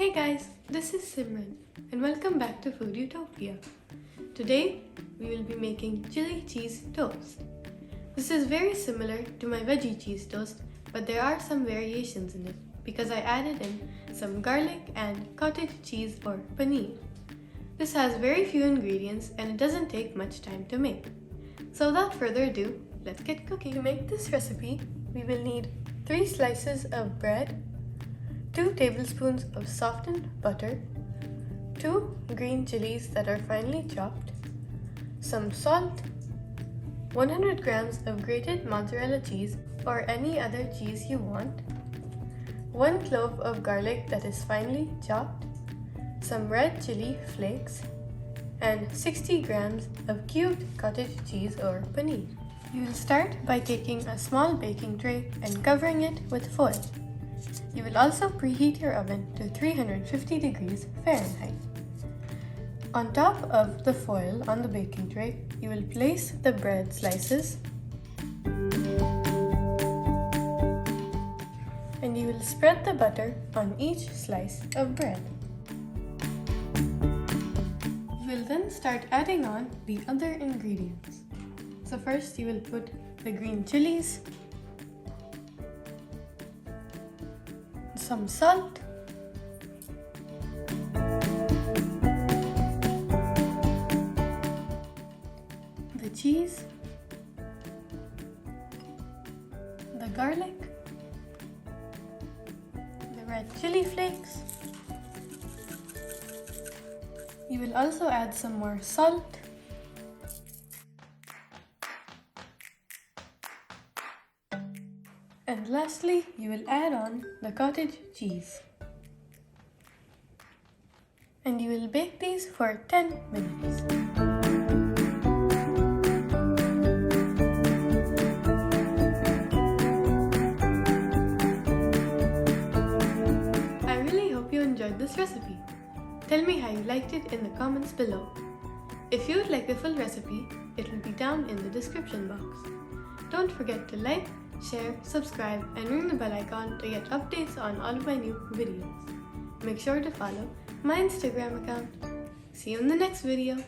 Hey guys, this is Simran and welcome back to Food Utopia. Today we will be making chili cheese toast. This is very similar to my veggie cheese toast, but there are some variations in it because I added in some garlic and cottage cheese or paneer. This has very few ingredients and it doesn't take much time to make. So without further ado, let's get cooking. To make this recipe, we will need 3 slices of bread, 2 tablespoons of softened butter, 2 green chilies that are finely chopped, some salt, 100 grams of grated mozzarella cheese or any other cheese you want, 1 clove of garlic that is finely chopped, some red chili flakes, and 60 grams of cubed cottage cheese or paneer. You will start by taking a small baking tray and covering it with foil. You will also preheat your oven to 350 degrees Fahrenheit. On top of the foil on the baking tray, you will place the bread slices and you will spread the butter on each slice of bread. You will then start adding on the other ingredients. So first you will put the green chilies, some salt, the cheese, the garlic, the red chili flakes. You will also add some more salt, and lastly, you will add on the cottage cheese. And you will bake these for 10 minutes. I really hope you enjoyed this recipe. Tell me how you liked it in the comments below. If you would like the full recipe, it will be down in the description box. Don't forget to like, share, subscribe, and ring the bell icon to get updates on all of my new videos. Make sure to follow my Instagram account. See you in the next video.